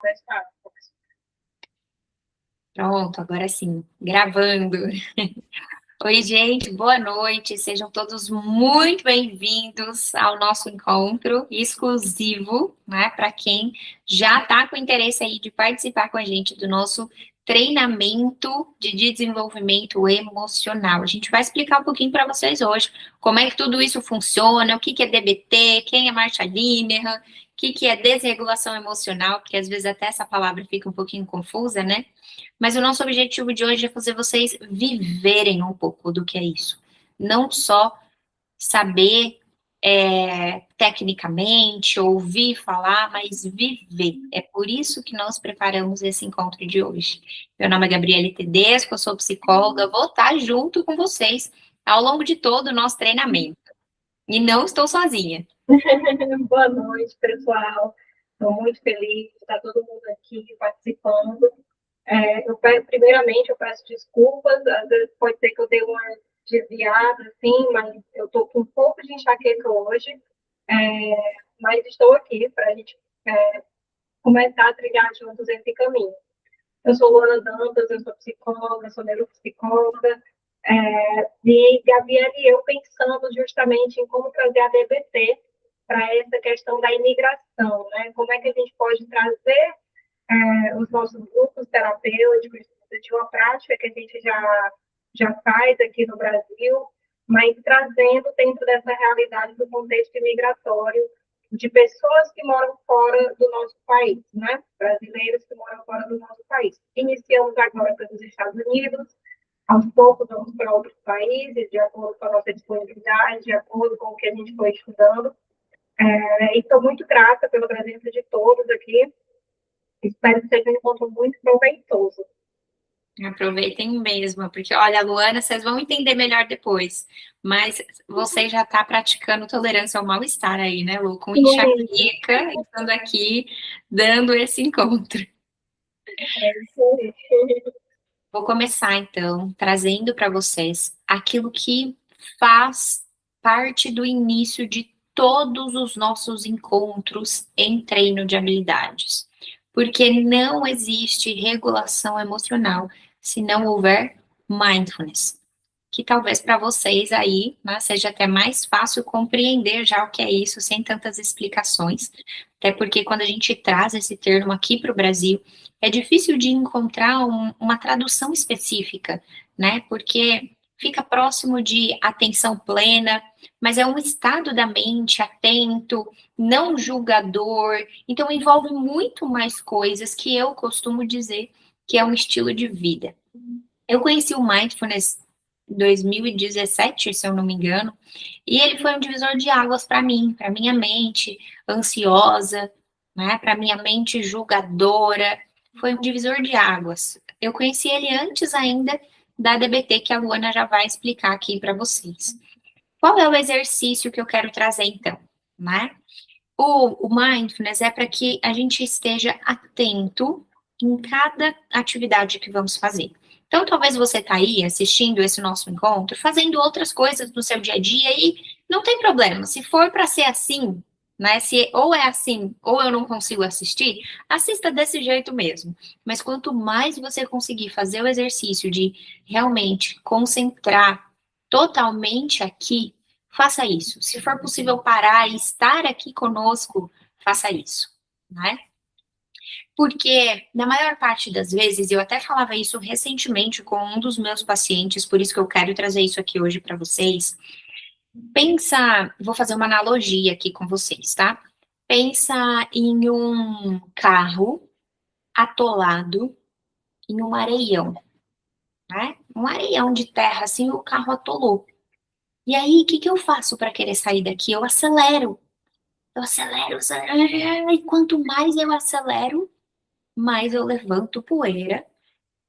começar. Pronto, agora sim, gravando. Oi, gente, boa noite. Sejam todos muito bem-vindos ao nosso encontro exclusivo, né, para quem já está com interesse aí de participar com a gente do nosso treinamento de desenvolvimento emocional. A gente vai explicar um pouquinho para vocês hoje como é que tudo isso funciona, o que é DBT, quem é marcha linear, o que é desregulação emocional, porque às vezes até essa palavra fica um pouquinho confusa, né? Mas o nosso objetivo de hoje é fazer vocês viverem um pouco do que é isso. Não só saber tecnicamente, ouvir falar, mas viver. É por isso que nós preparamos esse encontro de hoje. Meu nome é Gabriele Tedesco, eu sou psicóloga, vou estar junto com vocês ao longo de todo o nosso treinamento. E não estou sozinha. Boa noite, pessoal. Estou muito feliz de estar todo mundo aqui participando. Primeiramente, eu peço desculpas, às vezes pode ser que eu dê uma desviada, assim, mas eu estou com um pouco de enxaqueca hoje, mas estou aqui para a gente começar a trilhar juntos esse caminho. Eu sou Luana Dantas, eu sou psicóloga, sou neuropsicóloga, e Gabriela e eu pensando justamente em como trazer a DBT para essa questão da imigração, né? Como é que a gente pode trazer os nossos grupos terapêuticos de uma prática que a gente já faz aqui no Brasil, mas trazendo dentro dessa realidade do contexto imigratório de pessoas que moram fora do nosso país, né? Brasileiros que moram fora do nosso país. Iniciamos agora pelos Estados Unidos, aos poucos vamos para outros países, de acordo com a nossa disponibilidade, de acordo com o que a gente foi estudando. E estou muito grata pela presença de todos aqui. Espero que seja um encontro muito proveitoso. Aproveitem mesmo, porque olha, Luana, vocês vão entender melhor depois, mas você já está praticando tolerância ao mal-estar aí, né, Lu? Com enxaqueca, estando aqui, dando esse encontro. É isso aí. Vou começar, então, trazendo para vocês aquilo que faz parte do início de todos os nossos encontros em treino de habilidades. Porque não existe regulação emocional se não houver mindfulness. Que talvez para vocês aí, né, seja até mais fácil compreender já o que é isso sem tantas explicações. Até porque quando a gente traz esse termo aqui para o Brasil, é difícil de encontrar uma tradução específica, né? Porque fica próximo de atenção plena, mas é um estado da mente atento, não julgador, então envolve muito mais coisas que eu costumo dizer que é um estilo de vida. Eu conheci o Mindfulness em 2017, se eu não me engano, e ele foi um divisor de águas para mim, para minha mente ansiosa, né, para minha mente julgadora, foi um divisor de águas. Eu conheci ele antes ainda da DBT, que a Luana já vai explicar aqui para vocês. Qual é o exercício que eu quero trazer, então? Né? O mindfulness é para que a gente esteja atento em cada atividade que vamos fazer. Então, talvez você está aí assistindo esse nosso encontro, fazendo outras coisas no seu dia a dia e não tem problema. Se for para ser assim, né? Se ou é assim ou eu não consigo assistir, assista desse jeito mesmo. Mas quanto mais você conseguir fazer o exercício de realmente concentrar totalmente aqui, faça isso. Se for possível parar e estar aqui conosco, faça isso, né? Porque, na maior parte das vezes, eu até falava isso recentemente com um dos meus pacientes, por isso que eu quero trazer isso aqui hoje para vocês. Pensa, vou fazer uma analogia aqui com vocês, tá? Pensa em um carro atolado em um areião, né? Um areião de terra, assim, o carro atolou. E aí, o que que eu faço para querer sair daqui? Eu acelero, acelero, e quanto mais eu acelero, mais eu levanto poeira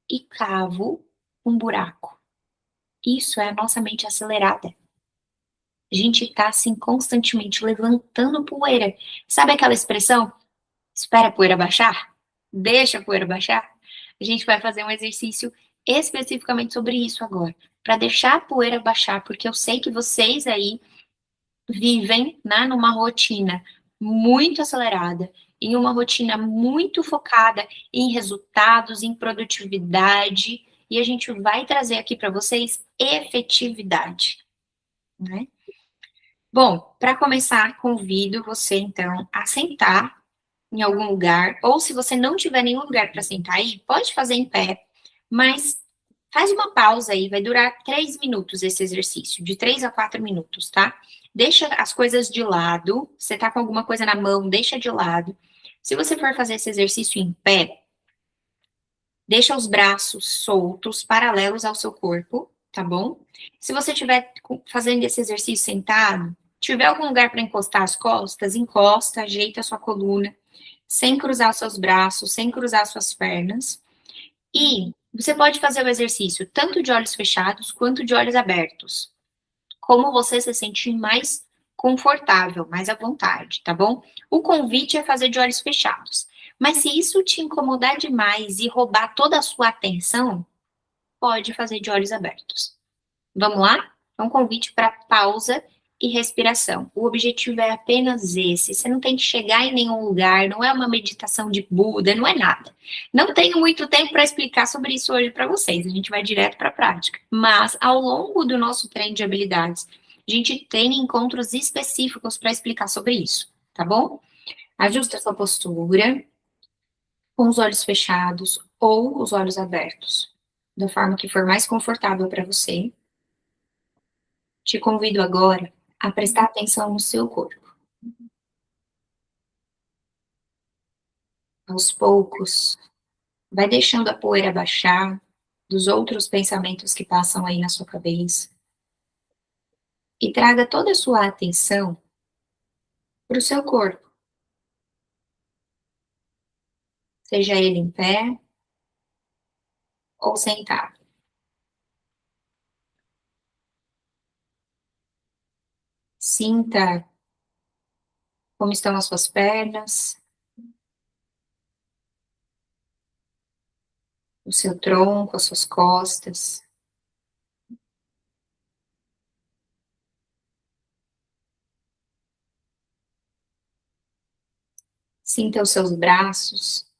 e cavo um buraco. Isso é a nossa mente acelerada. A gente está assim constantemente levantando poeira. Sabe aquela expressão? Espera a poeira baixar? Deixa a poeira baixar? A gente vai fazer um exercício especificamente sobre isso agora, para deixar a poeira baixar, porque eu sei que vocês aí vivem, né, numa rotina muito acelerada em uma rotina muito focada em resultados, em produtividade, e a gente vai trazer aqui para vocês efetividade, né? Bom, para começar, convido você então a sentar em algum lugar, ou se você não tiver nenhum lugar para sentar aí, pode fazer em pé, mas faz uma pausa aí, vai durar 3 minutos esse exercício, de 3 a 4 minutos, tá? Deixa as coisas de lado, você tá com alguma coisa na mão, deixa de lado. Se você for fazer esse exercício em pé, deixa os braços soltos, paralelos ao seu corpo, tá bom? Se você estiver fazendo esse exercício sentado, tiver algum lugar para encostar as costas, encosta, ajeita a sua coluna, sem cruzar os seus braços, sem cruzar suas pernas. E você pode fazer o exercício tanto de olhos fechados quanto de olhos abertos. Como você se sentir mais confortável, mais à vontade, tá bom? O convite é fazer de olhos fechados. Mas se isso te incomodar demais e roubar toda a sua atenção, pode fazer de olhos abertos. Vamos lá? É um convite para pausa e respiração. O objetivo é apenas esse. Você não tem que chegar em nenhum lugar, não é uma meditação de Buda, não é nada. Não tenho muito tempo para explicar sobre isso hoje para vocês, a gente vai direto para a prática. Mas, ao longo do nosso treino de habilidades, a gente tem encontros específicos para explicar sobre isso, tá bom? Ajuste a sua postura, com os olhos fechados ou os olhos abertos, da forma que for mais confortável para você. Te convido agora a prestar atenção no seu corpo. Aos poucos, vai deixando a poeira baixar dos outros pensamentos que passam aí na sua cabeça e traga toda a sua atenção para o seu corpo, seja ele em pé ou sentado. Sinta como estão as suas pernas, o seu tronco, as suas costas. Sinta os seus braços.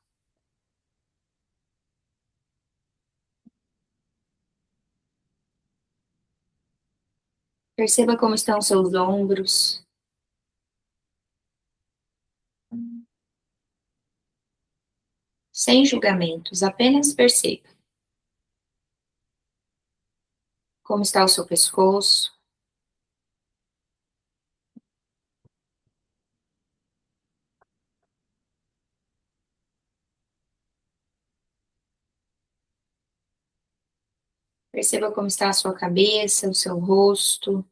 Perceba como estão os seus ombros. Sem julgamentos, apenas perceba como está o seu pescoço. Perceba como está a sua cabeça, o seu rosto.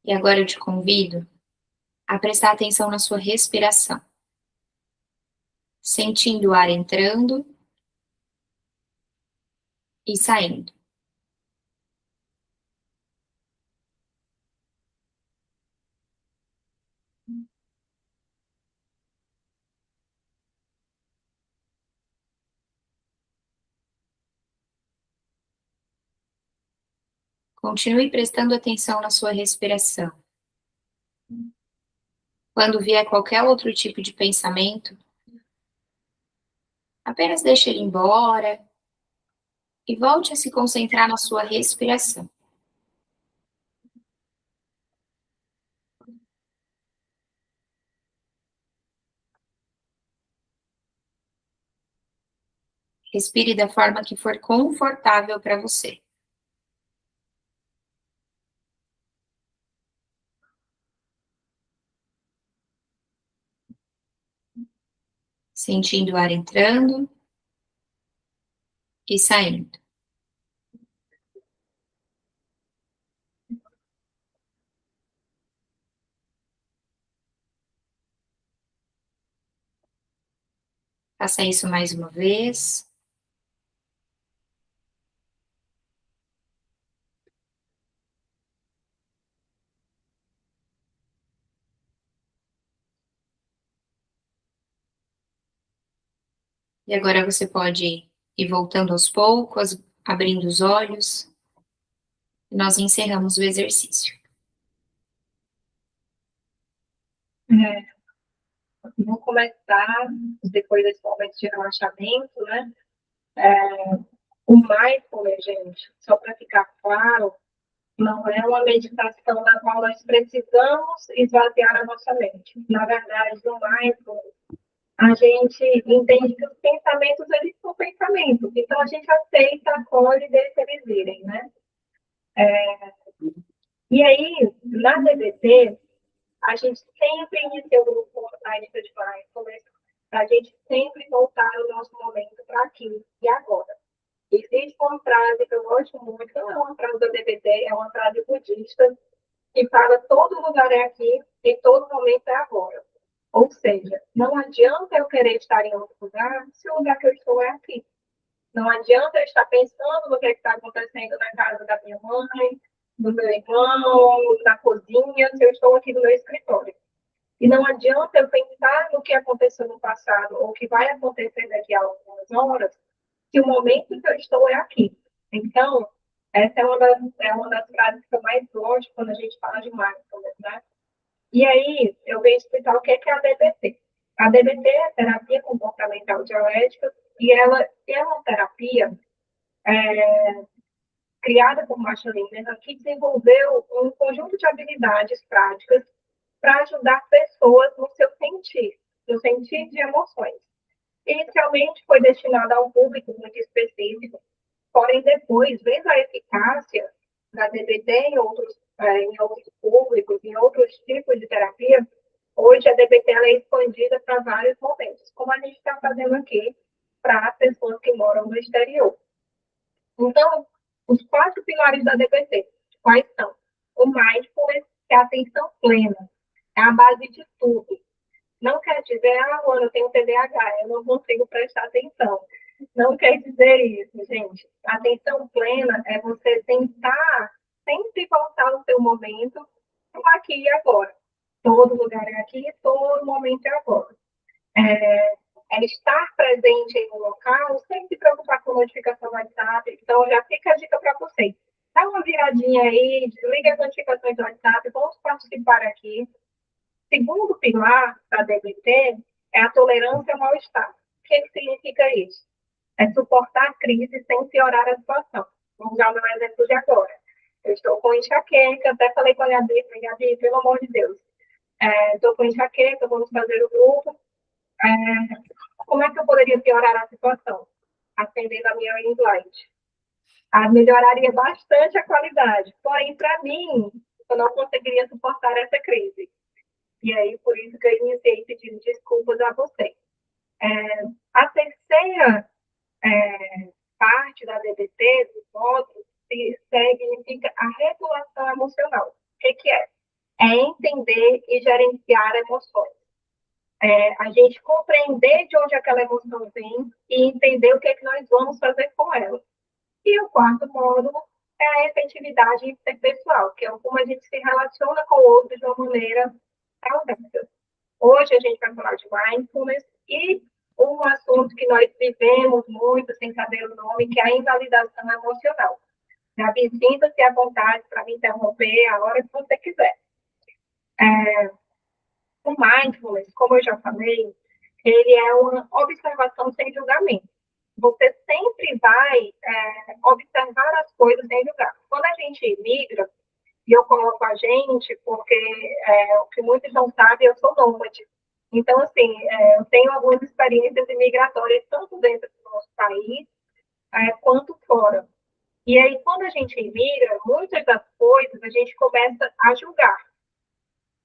E agora eu te convido a prestar atenção na sua respiração, sentindo o ar entrando e saindo. Continue prestando atenção na sua respiração. Quando vier qualquer outro tipo de pensamento, apenas deixe ele embora e volte a se concentrar na sua respiração. Respire da forma que for confortável para você. Sentindo o ar entrando e saindo. Faça isso mais uma vez. E agora você pode ir voltando aos poucos, abrindo os olhos. E nós encerramos o exercício. Vou começar, depois desse momento de relaxamento, né? O mindfulness, gente, só para ficar claro, não é uma meditação na qual nós precisamos esvaziar a nossa mente. Na verdade, no mindfulness, a gente entende que os pensamentos, eles são pensamentos. Então, a gente aceita, acolhe e deixa eles irem, né? E aí, na DBT, a gente sempre inicia o grupo na lista de mindfulness, para a gente sempre voltar o nosso momento para aqui e agora. Existe uma frase que eu gosto muito, não é uma frase da DBT, é uma frase budista, que fala todo lugar é aqui e todo momento é agora. Ou seja, não adianta eu querer estar em outro lugar se o lugar que eu estou é aqui. Não adianta eu estar pensando no que está acontecendo na casa da minha mãe, do meu irmão, na cozinha, se eu estou aqui no meu escritório. E não adianta eu pensar no que aconteceu no passado ou o que vai acontecer daqui a algumas horas, se o momento que eu estou é aqui. Então, essa é uma das frases que eu mais gosto quando a gente fala de mindfulness, né? E aí, eu venho explicar o que é a DBT. A DBT é terapia comportamental dialética e ela é uma terapia criada por Marshall Lindenham que desenvolveu um conjunto de habilidades práticas para ajudar pessoas no sentir de emoções. Inicialmente foi destinada a um público muito específico, porém depois, vendo a eficácia da DBT em outros públicos, em outros tipos de terapia, hoje a DBT ela é expandida para vários momentos, como a gente está fazendo aqui para pessoas que moram no exterior. Então, os 4 pilares da DBT, quais são? O mindfulness, que é a atenção plena, é a base de tudo. Não quer dizer, Luana, eu tenho TDAH, eu não consigo prestar atenção. Não quer dizer isso, gente. A atenção plena é você tentar sempre voltar no seu momento para aqui e agora. Todo lugar é aqui, todo momento é agora. É estar presente em um local sem se preocupar com notificação do WhatsApp. Então, já fica a dica para vocês. Dá uma viradinha aí, desliga as notificações do WhatsApp, vamos participar aqui. Segundo pilar da DBT é a tolerância ao mal-estar. O que significa isso? É suportar a crise sem piorar a situação. Vamos usar o meu exemplo de agora. Eu estou com enxaqueca, até falei com a Gabi, pelo amor de Deus. Estou com enxaqueca, vamos fazer o grupo. Como é que eu poderia piorar a situação? Acendendo a minha ring light. Melhoraria bastante a qualidade. Porém, para mim, eu não conseguiria suportar essa crise. E aí, por isso que eu iniciei pedindo desculpas a vocês. A terceira parte da DBT, dos módulos, significa a regulação emocional. O que é? É entender e gerenciar emoções. A gente compreender de onde aquela emoção vem e entender o que nós vamos fazer com ela. E o quarto módulo é a efetividade interpessoal, que é como a gente se relaciona com o outro de uma maneira saudável. Hoje a gente vai falar de mindfulness e um assunto que nós vivemos muito sem saber o nome, que é a invalidação emocional. Gabi, sinta-se à vontade para me interromper a hora que você quiser. O mindfulness, como eu já falei, ele é uma observação sem julgamento. Você sempre vai observar as coisas sem julgar. Quando a gente migra, e eu coloco a gente, porque o que muitos não sabem, eu sou nômade. Então, assim, eu tenho algumas experiências imigratórias, tanto dentro do nosso país, quanto fora. E aí, quando a gente imigra, muitas das coisas a gente começa a julgar.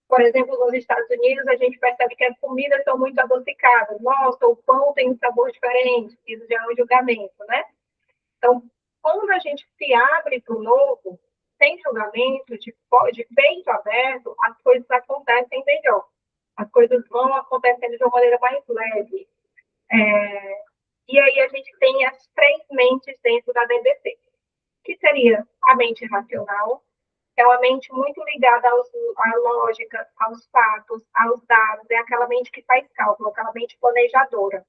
Por exemplo, nos Estados Unidos, a gente percebe que as comidas são muito adocicadas. Nossa, o pão tem um sabor diferente. Isso já é um julgamento, né? Então, quando a gente se abre para o novo, sem julgamento, de peito aberto, as coisas acontecem melhor. As coisas vão acontecendo de uma maneira mais leve. E aí a gente tem as 3 mentes dentro da DBT, que seria a mente racional, que é uma mente muito ligada à lógica, aos fatos, aos dados, é aquela mente que faz cálculo, aquela mente planejadora.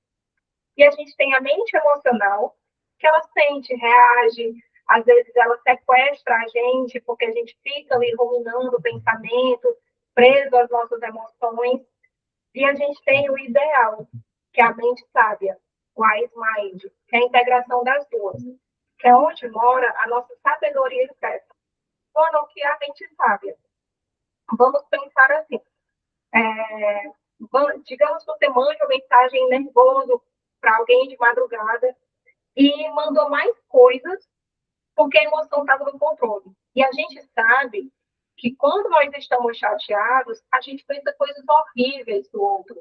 E a gente tem a mente emocional, que ela sente, reage, às vezes ela sequestra a gente, porque a gente fica ali ruminando o pensamento, preso às nossas emoções, e a gente tem o ideal, que é a mente sábia, o wise mind, que é a integração das duas, que é onde mora a nossa sabedoria interna. Quando que é a mente sábia? Vamos pensar assim, digamos que você manda uma mensagem nervoso para alguém de madrugada e mandou mais coisas porque a emoção estava no controle. E a gente sabe que quando nós estamos chateados, a gente pensa coisas horríveis do outro.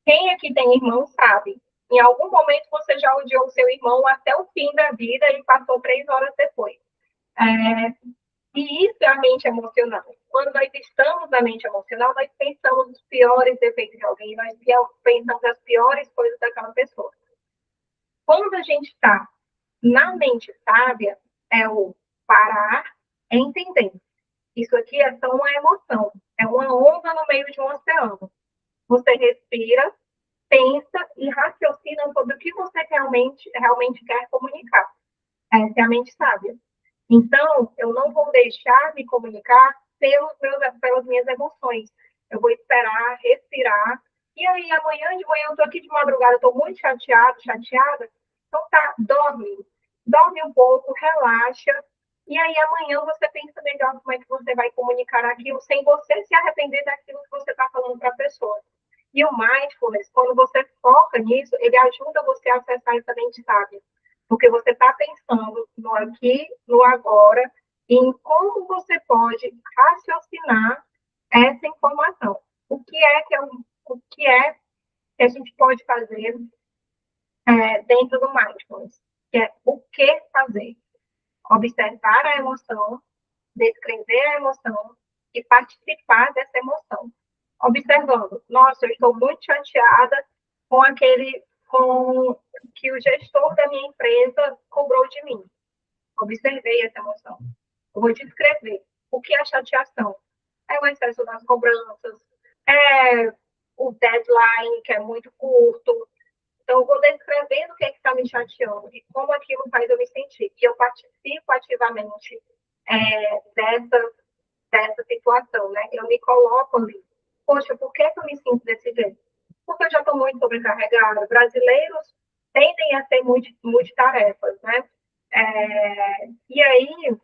Quem aqui tem irmão sabe. Em algum momento você já odiou o seu irmão até o fim da vida e passou 3 horas depois. E isso é a mente emocional. Quando nós estamos na mente emocional, nós pensamos os piores defeitos de alguém, nós pensamos as piores coisas daquela pessoa. Quando a gente está na mente sábia, é o parar, entender. Isso aqui é só uma emoção, é uma onda no meio de um oceano. Você respira, pensa e raciocina sobre o que você realmente quer comunicar. Essa é a mente sábia. Então, eu não vou deixar me comunicar pelas minhas emoções. Eu vou esperar, respirar. E aí, amanhã de manhã, eu estou aqui de madrugada, estou muito chateada. Então, tá, dorme. Dorme um pouco, relaxa. E aí, amanhã você pensa melhor como é que você vai comunicar aquilo, sem você se arrepender daquilo que você está falando para a pessoa. E o mindfulness, quando você foca nisso, ele ajuda você a acessar essa mente sábia. Porque você está pensando no aqui, no agora, e em como você pode raciocinar essa informação. O que é que a gente pode fazer dentro do mindfulness? Que é o que fazer. Observar a emoção, descrever a emoção e participar dessa emoção. Observando, nossa, eu estou muito chateada com que o gestor da minha empresa cobrou de mim. Observei essa emoção. Eu vou descrever o que é chateação. É o excesso das cobranças, é o deadline, que é muito curto. Então, eu vou descrevendo o que é que está me chateando e como aquilo faz eu me sentir. E eu participo ativamente dessa situação, né? Eu me coloco ali. Poxa, por que eu me sinto desse jeito? Porque eu já estou muito sobrecarregada. Brasileiros tendem a ser multitarefas, né? E aí,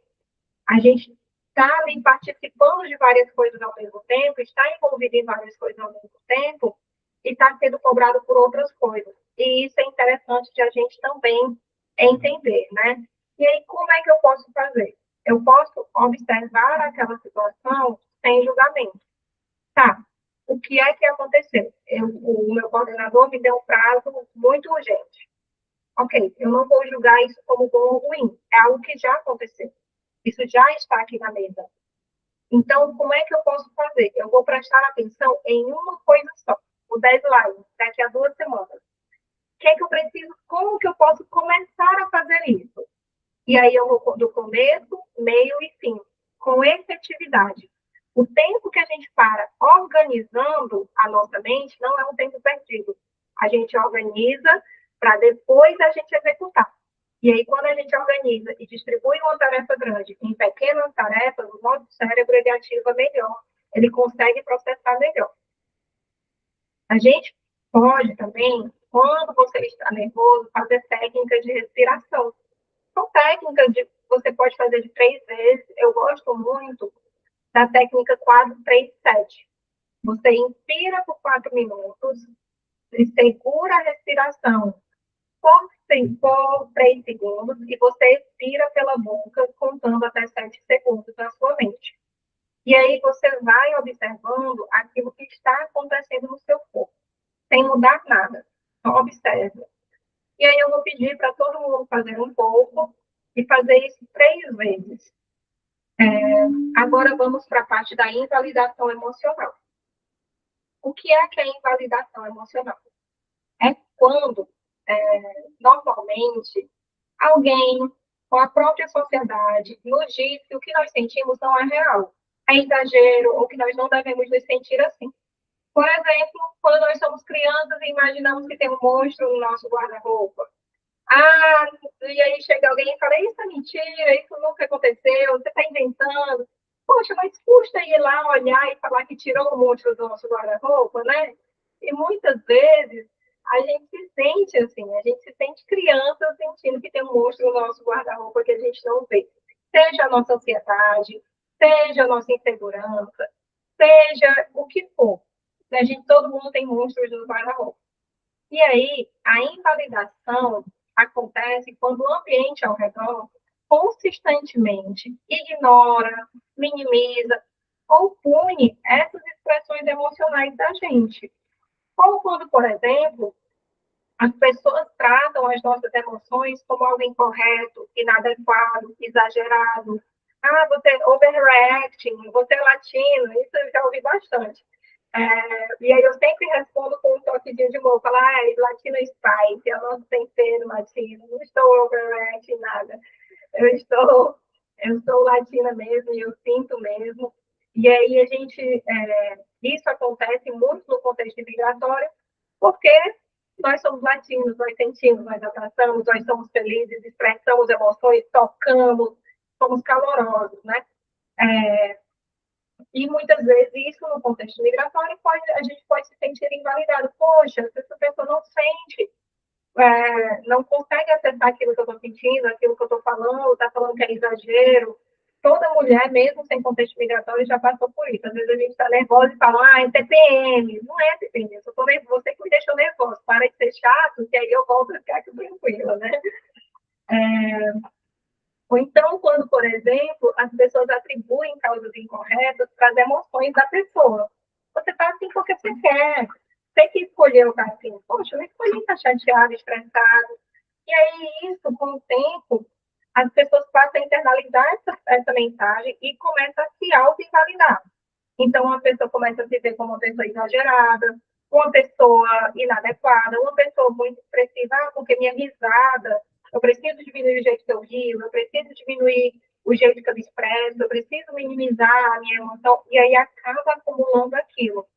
a gente está ali participando de várias coisas ao mesmo tempo, está envolvido em várias coisas ao mesmo tempo, e está sendo cobrado por outras coisas. E isso é interessante de a gente também entender, né? E aí, como é que eu posso fazer? Eu posso observar aquela situação sem julgamento. Tá, o que é que aconteceu? O meu coordenador me deu um prazo muito urgente. Ok, eu não vou julgar isso como bom ou ruim. É algo que já aconteceu. Isso já está aqui na mesa. Então, como é que eu posso fazer? Eu vou prestar atenção em uma coisa só. O deadline, daqui a 2 semanas. O que é que eu preciso? Como que eu posso começar a fazer isso? E aí eu vou do começo, meio e fim, com efetividade. O tempo que a gente para organizando a nossa mente não é um tempo perdido. A gente organiza para depois a gente executar. E aí, quando a gente organiza e distribui uma tarefa grande em pequenas tarefas, o nosso cérebro ele ativa melhor, ele consegue processar melhor. A gente pode também, quando você está nervoso, fazer técnicas de respiração. São técnicas que você pode fazer de 3 vezes. Eu gosto muito da técnica 4-3-7. Você inspira por 4 minutos, segura a respiração por 3 segundos e você expira pela boca, contando até 7 segundos na sua mente. E aí você vai observando aquilo que está acontecendo no seu corpo, sem mudar nada. Só observa. E aí eu vou pedir para todo mundo fazer um pouco e fazer isso 3 vezes. Agora vamos para a parte da invalidação emocional. O que é a invalidação emocional? É quando, normalmente, alguém ou a própria sociedade nos diz que o que nós sentimos não é real. É exagero ou que nós não devemos nos sentir assim. Por exemplo, quando nós somos crianças e imaginamos que tem um monstro no nosso guarda-roupa. E aí chega alguém e fala, isso é mentira, isso nunca aconteceu, você está inventando. Poxa, mas custa ir lá olhar e falar que tirou um monte do nosso guarda-roupa, né? E muitas vezes a gente se sente assim, a gente se sente criança sentindo que tem um monstro no nosso guarda-roupa que a gente não vê. Seja a nossa ansiedade, seja a nossa insegurança, seja o que for. A gente, todo mundo tem monstros no guarda-roupa. E aí, a invalidação acontece quando o ambiente ao redor consistentemente ignora, minimiza ou pune essas expressões emocionais da gente. Ou quando, por exemplo, as pessoas tratam as nossas emoções como algo incorreto, inadequado, exagerado. Ah, você é overreacting, você é latino, isso eu já ouvi bastante. E aí eu sempre respondo com um toquezinho de humor, falar, latino spice, eu não tempero latino, não estou overreacting nada. Eu estou, eu sou latina mesmo e eu sinto mesmo. E aí a gente, isso acontece muito no contexto migratório, porque nós somos latinos, nós sentimos, nós abraçamos, nós somos felizes, expressamos emoções, tocamos, somos calorosos, né? E muitas vezes isso no contexto migratório a gente pode se sentir invalidado. Poxa, se essa pessoa não sente, não consegue acessar aquilo que eu estou sentindo, aquilo que eu estou falando, está falando que é exagero. Toda mulher, mesmo sem contexto migratório, já passou por isso. Às vezes a gente está nervosa e fala, é TPM. Não é TPM, eu tô nervosa, você que me deixou nervosa. Para de ser chato, que aí eu volto a ficar aqui tranquila, né? Ou então, quando, por exemplo, as pessoas atribuem causas incorretas para as emoções da pessoa. Você está assim porque você quer. Você que escolheu estar assim. Poxa, eu escolhi estar chateado, estressado. E aí, isso, com o tempo, as pessoas passam a internalizar essa mensagem e começam a se auto-invalidar. Então, a pessoa começa a se ver como uma pessoa exagerada, uma pessoa inadequada, uma pessoa muito expressiva, porque minha risada, eu preciso diminuir o jeito que eu rio, eu preciso diminuir o jeito que eu me expresso, eu preciso minimizar a minha emoção, e aí acaba acumulando aquilo.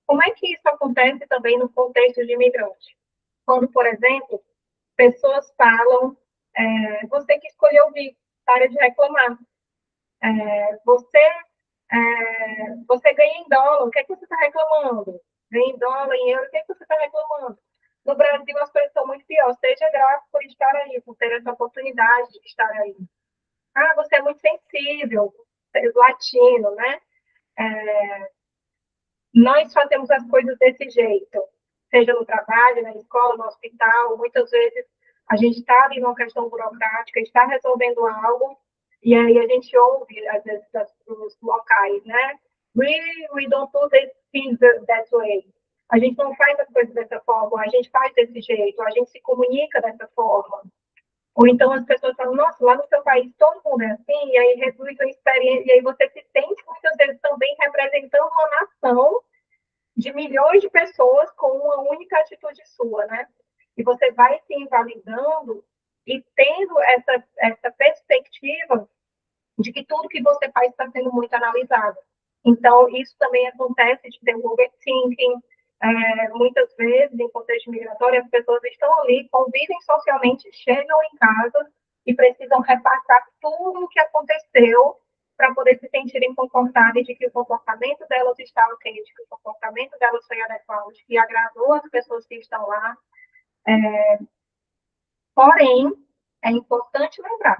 Como é que isso acontece também no contexto de imigrante? Quando, por exemplo, pessoas falam, você que escolheu vir, para de reclamar. Você ganha em dólar, o que é que você está reclamando? Ganha em dólar, em euro, o que é que você está reclamando? No Brasil, as coisas são muito piores. Seja grato por estar aí, por ter essa oportunidade de estar aí. Ah, você é muito sensível, latino, né? Nós fazemos as coisas desse jeito, seja no trabalho, na escola, no hospital. Muitas vezes a gente está ali numa questão burocrática, está resolvendo algo, e aí a gente ouve, às vezes, dos locais, né? We don't do things that way. A gente não faz as coisas dessa forma, a gente faz desse jeito, a gente se comunica dessa forma. Ou então as pessoas falam, nossa, lá no seu país todo mundo é assim, e aí reduz a experiência, e aí você se sente muitas vezes também representando uma nação de milhões de pessoas com uma única atitude sua, né? E você vai se invalidando e tendo essa perspectiva de que tudo que você faz está sendo muito analisado. Então, isso também acontece de ter um overthinking. Muitas vezes, em contexto migratório, as pessoas estão ali, convivem socialmente, chegam em casa e precisam repassar tudo o que aconteceu para poder se sentirem confortáveis de que o comportamento delas está ok, de que o comportamento delas foi adequado, de que agradou as pessoas que estão lá. Porém, é importante lembrar,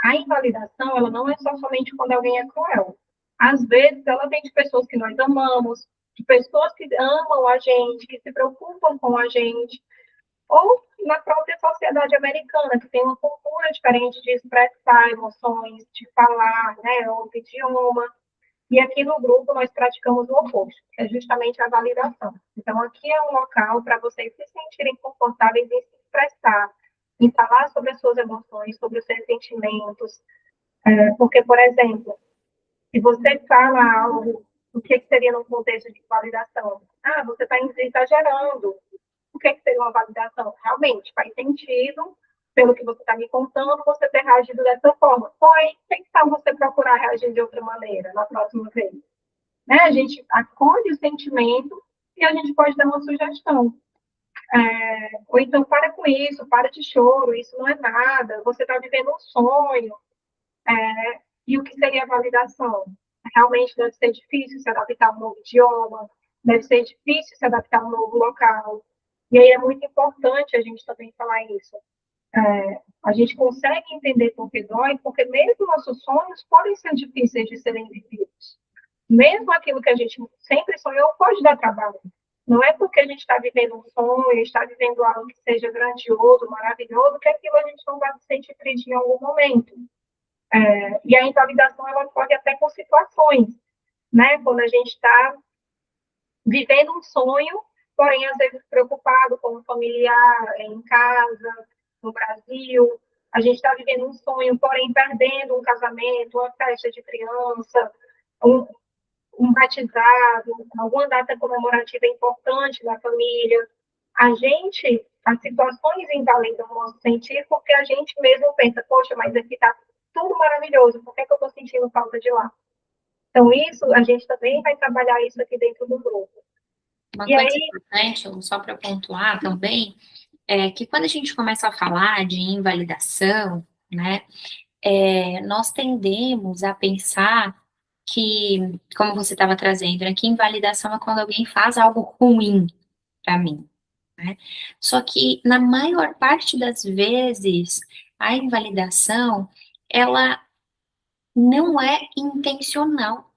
a invalidação, ela não é só somente quando alguém é cruel. Às vezes, ela vem de pessoas que nós amamos, de pessoas que amam a gente, que se preocupam com a gente, ou na própria sociedade americana, que tem uma cultura diferente de expressar emoções, de falar, né, outro idioma. E aqui no grupo nós praticamos o oposto, que é justamente a validação. Então, aqui é um local para vocês se sentirem confortáveis em se expressar, em falar sobre as suas emoções, sobre os seus sentimentos. Porque, por exemplo, se você fala algo, o que seria no contexto de validação? Ah, você está exagerando. O que seria uma validação? Realmente, faz sentido, pelo que você está me contando, você ter reagido dessa forma. Foi, que tal você procurar reagir de outra maneira na próxima vez? Né? A gente acolhe o sentimento e a gente pode dar uma sugestão. Ou então, para com isso, para de choro, isso não é nada, você está vivendo um sonho. E o que seria a validação? realmente deve ser difícil se adaptar a um novo idioma, deve ser difícil se adaptar a um novo local. E aí é muito importante a gente também falar isso. A gente consegue entender por que dói, porque mesmo nossos sonhos podem ser difíceis de serem vividos. Mesmo aquilo que a gente sempre sonhou pode dar trabalho. Não é porque a gente está vivendo um sonho, está vivendo algo que seja grandioso, maravilhoso, que aquilo a gente não vai se sentir triste em algum momento. E a invalidação, ela pode até com situações, né? Quando a gente está vivendo um sonho, porém, às vezes, preocupado com o familiar, em casa, no Brasil. A gente está vivendo um sonho, porém, perdendo um casamento, uma festa de criança, um, um batizado, alguma data comemorativa importante da família. As situações invalidam o nosso sentir porque a gente mesmo pensa, poxa, mas aqui está tudo maravilhoso, por que eu estou sentindo falta de lá? Então, isso, a gente também vai trabalhar isso aqui dentro do grupo. Uma E coisa aí, importante, só para pontuar também, é que quando a gente começa a falar de invalidação, né, nós tendemos a pensar que, como você estava trazendo, né, que invalidação é quando alguém faz algo ruim para mim, né? Só que, na maior parte das vezes, a invalidação, ela não é intencional.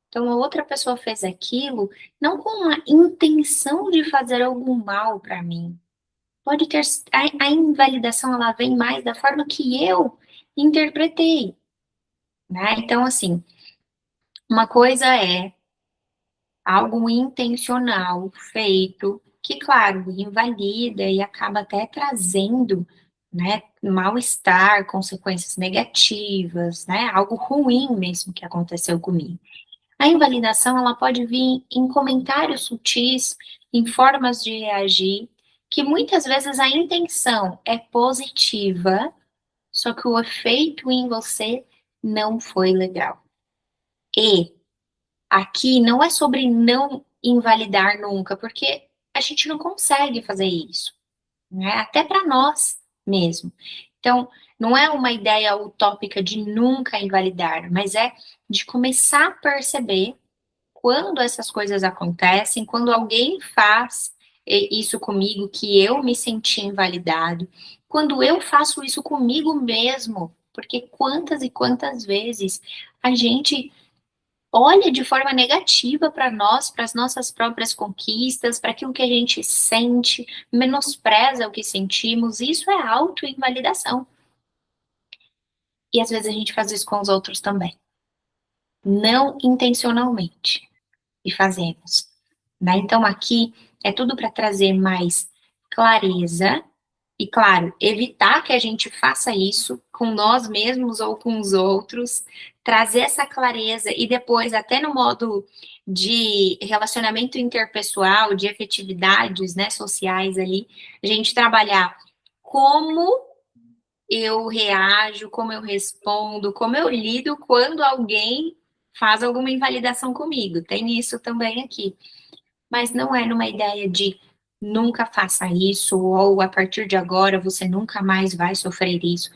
Então, a outra pessoa fez aquilo não com a intenção de fazer algum mal para mim. Pode ter a invalidação, ela vem mais da forma que eu interpretei, né? Então, assim, uma coisa é algo intencional feito que, claro, invalida e acaba até trazendo, né, mal-estar, consequências negativas, né? Algo ruim mesmo que aconteceu comigo. A invalidação, ela pode vir em comentários sutis, em formas de reagir, que muitas vezes a intenção é positiva, só que o efeito em você não foi legal. E aqui não é sobre não invalidar nunca, porque a gente não consegue fazer isso, né? Até para nós mesmo. Então, não é uma ideia utópica de nunca invalidar, mas é de começar a perceber quando essas coisas acontecem, quando alguém faz isso comigo, que eu me senti invalidado, quando eu faço isso comigo mesmo, porque quantas e quantas vezes a gente olha de forma negativa para nós, para as nossas próprias conquistas, para aquilo que a gente sente, menospreza o que sentimos, isso é autoinvalidação. E às vezes a gente faz isso com os outros também, não intencionalmente, e fazemos. Né? Então, aqui é tudo para trazer mais clareza e, claro, evitar que a gente faça isso com nós mesmos ou com os outros, trazer essa clareza e depois, até no modo de relacionamento interpessoal, de afetividades, né, sociais ali, a gente trabalhar como eu reajo, como eu respondo, como eu lido quando alguém faz alguma invalidação comigo. Tem isso também aqui. Mas não é numa ideia de nunca faça isso, ou a partir de agora você nunca mais vai sofrer isso.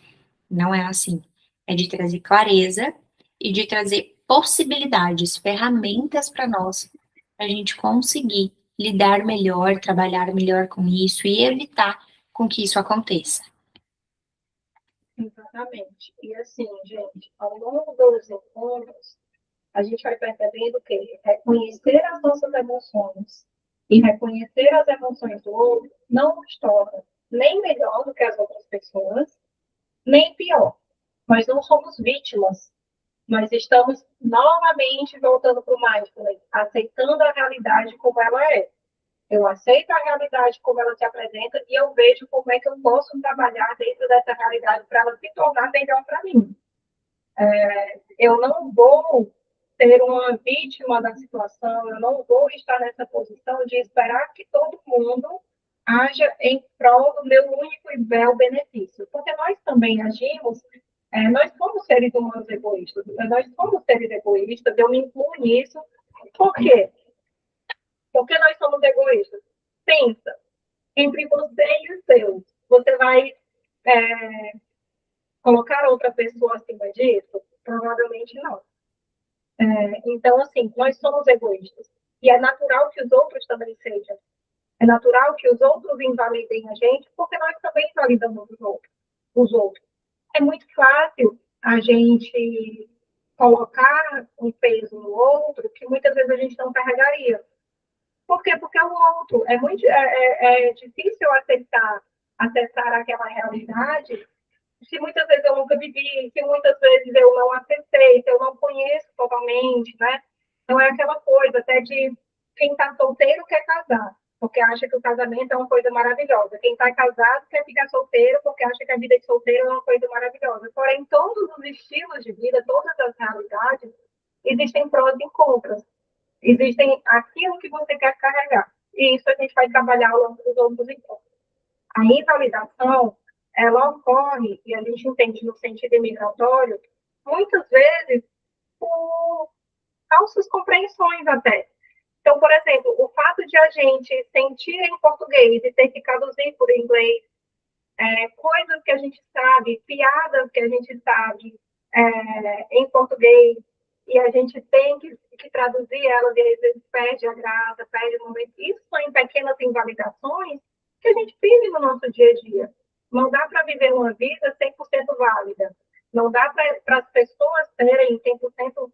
Não é assim. É de trazer clareza e de trazer possibilidades, ferramentas para nós, para a gente conseguir lidar melhor, trabalhar melhor com isso e evitar com que isso aconteça. exatamente. E assim, gente, ao longo dos encontros, a gente vai percebendo que reconhecer as nossas emoções e reconhecer as emoções do outro não nos torna nem melhor do que as outras pessoas, nem pior. Nós não somos vítimas. Nós estamos novamente voltando para o mindfulness, aceitando a realidade como ela é. Eu aceito a realidade como ela se apresenta e eu vejo como é que eu posso trabalhar dentro dessa realidade para ela se tornar melhor para mim. Eu não vou ser uma vítima da situação, eu não vou estar nessa posição de esperar que todo mundo haja em prol do meu único e belo benefício, porque nós também agimos, nós somos seres humanos egoístas, nós somos seres egoístas, eu me incluo nisso. Por quê? Porque nós somos egoístas. Pensa, entre você e os seus, você vai colocar outra pessoa acima disso? Provavelmente não. Então, assim, nós somos egoístas. E é natural que os outros também sejam. É natural que os outros invalidem a gente, porque nós também invalidamos os outros. É muito fácil a gente colocar um peso no outro que muitas vezes a gente não carregaria. Por quê? Porque é o outro. É difícil acessar aquela realidade se muitas vezes eu nunca vivi, se muitas vezes eu não acessei, se eu não conheço totalmente, né? Então é aquela coisa até de quem está solteiro quer casar, porque acha que o casamento é uma coisa maravilhosa. Quem está casado quer ficar solteiro porque acha que a vida de solteiro é uma coisa maravilhosa. Porém, todos os estilos de vida, todas as realidades, existem prós e contras. Existem aquilo que você quer carregar. E isso a gente vai trabalhar ao longo dos outros encontros. A invalidação, ela ocorre, e a gente entende no sentido imigratório, muitas vezes por falsas compreensões até. Então, por exemplo, o fato de a gente sentir em português e ter que traduzir por inglês, coisas que a gente sabe, piadas que a gente sabe em português, e a gente tem que traduzir elas, e às vezes perde a graça, perde o momento. Isso são em pequenas invalidações que a gente vive no nosso dia a dia. Não dá para viver uma vida 100% válida. Não dá para as pessoas serem 100%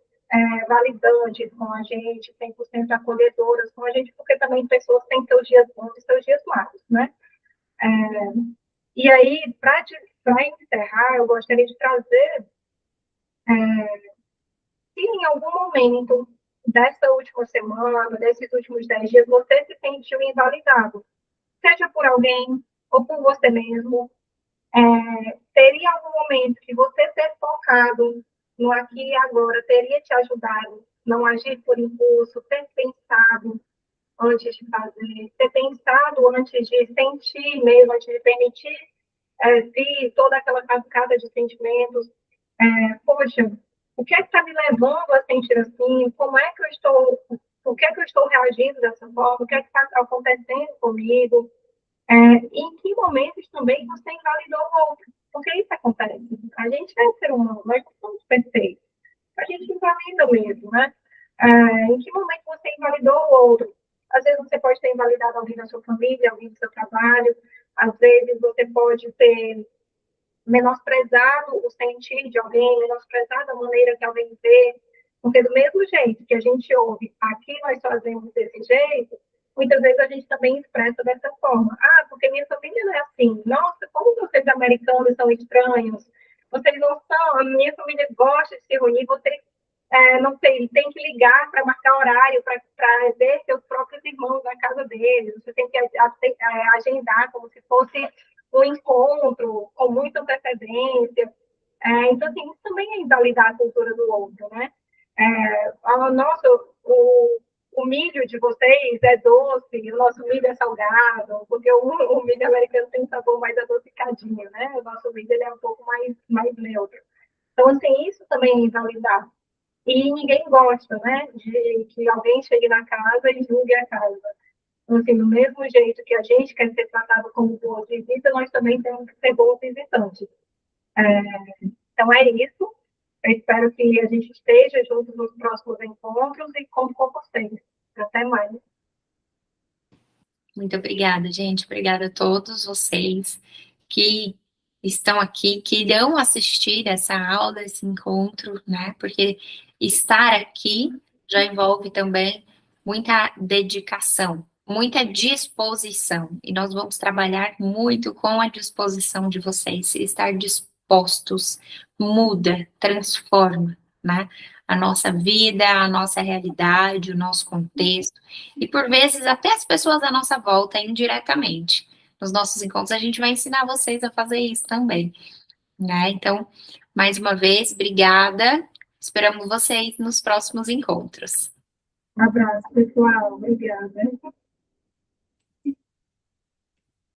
validantes com a gente, 100% acolhedoras com a gente, porque também pessoas têm seus dias bons e seus dias maus, né? É, e aí, para encerrar, eu gostaria de trazer se em algum momento dessa última semana, desses últimos 10 dias, você se sentiu invalidado, seja por alguém ou por você mesmo, teria algum momento que você ter focado no aqui e agora teria te ajudado, não agir por impulso, ter pensado antes de fazer, ter pensado antes de sentir mesmo, antes de permitir vir toda aquela cascata de sentimentos. Poxa, o que é que está me levando a sentir assim? Como é que eu estou, por que é que eu estou reagindo dessa forma? O que é que está acontecendo comigo? Em que momentos também você invalidou o outro? Porque isso acontece. A gente é ser humano, nós não somos perfeitos. A gente invalida mesmo, né? Em que momento você invalidou o outro? Às vezes você pode ter invalidado alguém da sua família, alguém do seu trabalho, às vezes você pode ter menosprezado o sentir de alguém, menosprezado a maneira que alguém vê, porque do mesmo jeito que a gente ouve, aqui nós fazemos desse jeito, muitas vezes a gente também expressa dessa forma. Ah, porque minha família não é assim. Nossa, como vocês americanos são estranhos. Vocês não são, a minha família gosta de se reunir, vocês, não sei, tem que ligar para marcar horário, para ver seus próprios irmãos na casa deles. Você tem que agendar como se fosse um encontro com muita antecedência. Então, assim, isso também é invalidar a cultura do outro, né? Nossa, o milho de vocês é doce, o nosso milho é salgado, porque o milho americano tem um sabor mais adocicadinho, né? O nosso milho ele é um pouco mais neutro. Então, assim, isso também é invalidar. E ninguém gosta, né, de que alguém chegue na casa e julgue a casa. Então, assim, do mesmo jeito que a gente quer ser tratado como boa visita, nós também temos que ser bons visitantes. Então, é isso. Eu espero que a gente esteja juntos nos próximos encontros e conto com vocês. Até mais. Muito obrigada, gente. Obrigada a todos vocês que estão aqui, que irão assistir essa aula, esse encontro, né? Porque estar aqui já envolve também muita dedicação, muita disposição. E nós vamos trabalhar muito com a disposição de vocês. Estar dispostos muda, transforma, né? A nossa vida, a nossa realidade, o nosso contexto, e por vezes até as pessoas à nossa volta, indiretamente. Nos nossos encontros, a gente vai ensinar vocês a fazer isso também, né? Então, mais uma vez, obrigada. Esperamos vocês nos próximos encontros. Um abraço, pessoal. Obrigada.